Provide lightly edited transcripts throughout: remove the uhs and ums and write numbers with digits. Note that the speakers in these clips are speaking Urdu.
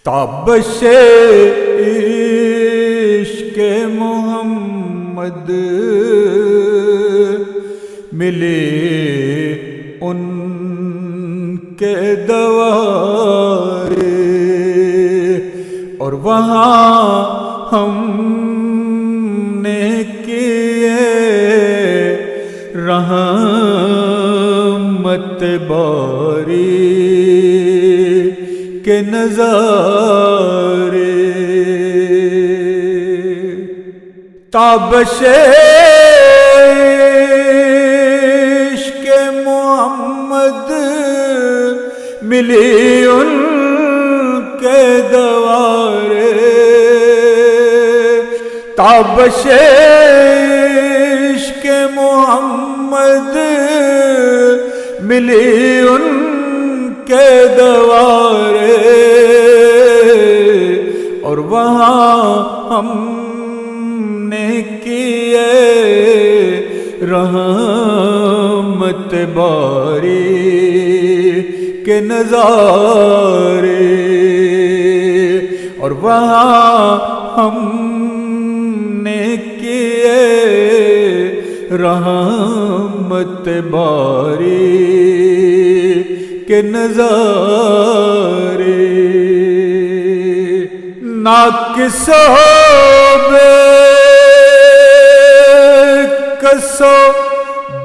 تابش عشق محمد ملے ان کے دوارے، اور وہاں ہم نے کیے رحمت باری کے نظارے۔ تابش عشق محمد ملی ان کے دوارے، تابش عشق محمد ملی ان کے دوارے، اور وہاں ہم نے کیے رحمت باری کے نظارے، اور وہاں ہم نے کیے رحمت باری کے نظارے۔ ناقصو بے کسو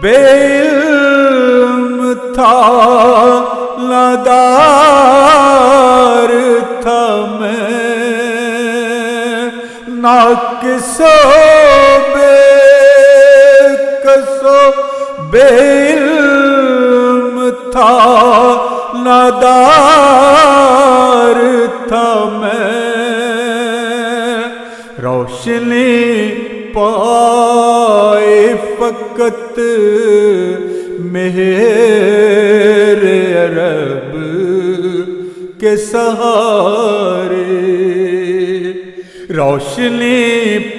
بے علم تھا، نادار تھا میں، ناقصو بے کسو بے علم تھا، نادار تھا میں، روشنی پائے فقط مہر عرب کے سہارے، روشنی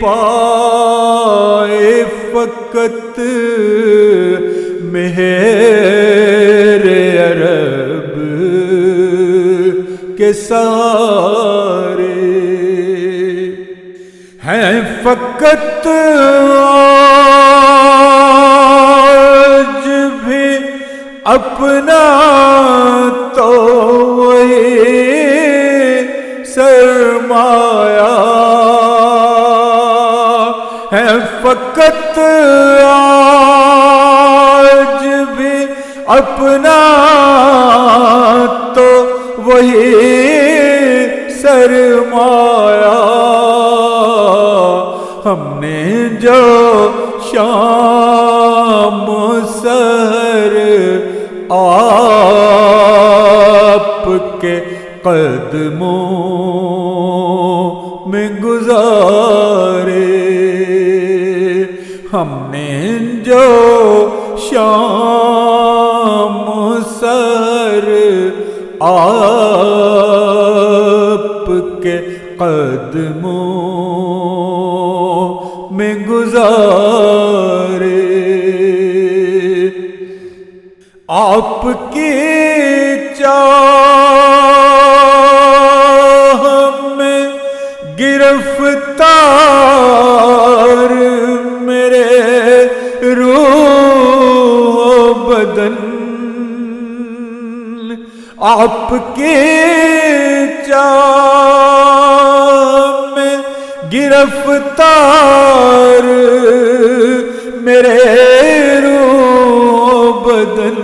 پائے فقط مہر عرب کے سہارے، ہیں فقط آج بھی اپنا تو وہی سرمایہ، ہے فقط آج بھی اپنا تو وہی سرمایہ، ہم نے جو شام سحر آپ کے قدموں میں گزارے، ہم نے جو شام سحر آپ کے قدموں میں گزارے، آپ کی چاہ میں گرفتار میرے روح و بدن، آپ کی چاہ میں گرفتار میرے روح و بدن،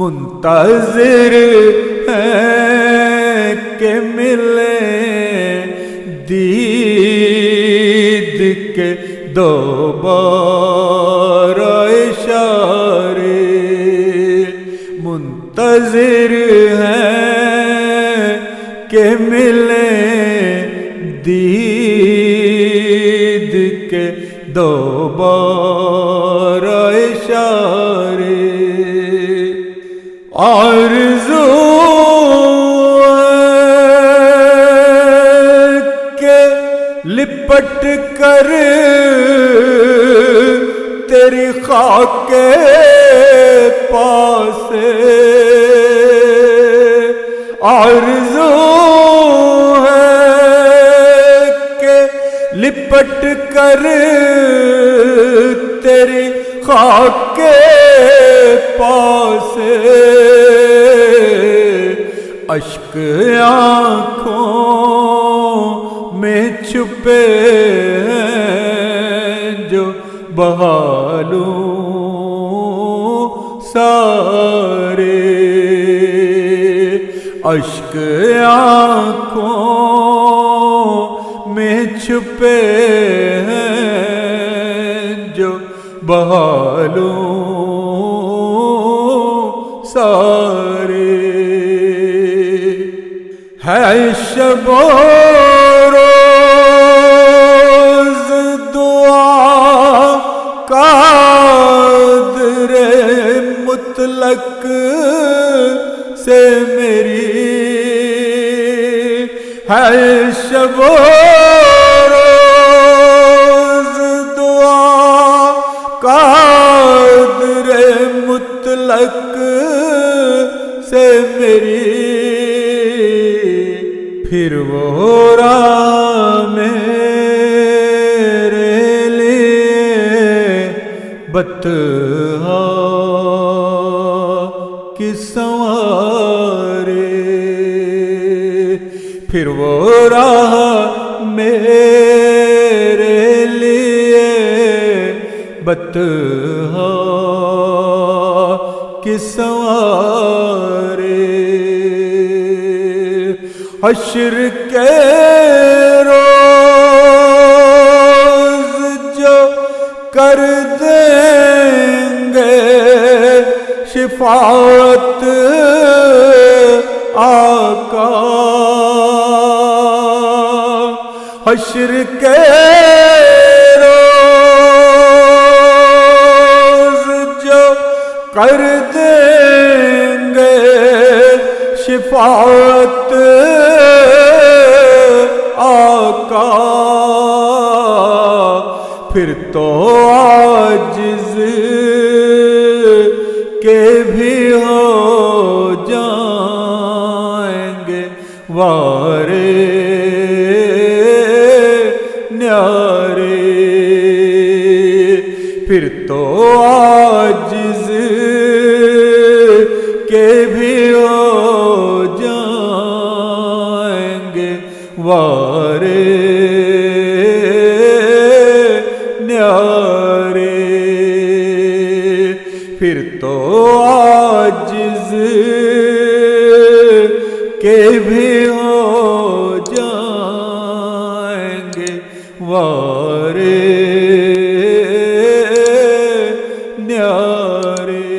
منتظر ہے کہ ملے دید کے دوبارہ اشارے، منتظر ہے کہ ملے دید کے دوبارہ اشارے، آرزو کے لپٹ کر تیری خاک پاس آرزو ہے کہ لپٹ کر تیری خاک کے پاس اشک آنکھوں میں چھپے ہیں جو بہا لوں سارے اشک آنکھوں میں چھپے ہیں جو بہا لوں سارے ہے شب و روز دعا قادر مطلق سے میری ہے شب و روز دعا قادر مطلق سے میری پھر وہ راہ میرے لیے بطحا کی سنوارے پھر وہ راہ میرے لیے بطحا کی سنوارے حشر کے روز جو کر دیں گے شفاعت آقا حشر کے روز جو کر دیں گے شفاعت آقا پھر تو عاجز کے بھی ہو جائیں گے وارے نیارے پھر تو عاجز کے بھی ہو جائیں گے وارے نیارے پھر تو عاجز کے بھی ہو جائیں گے وارے نیارے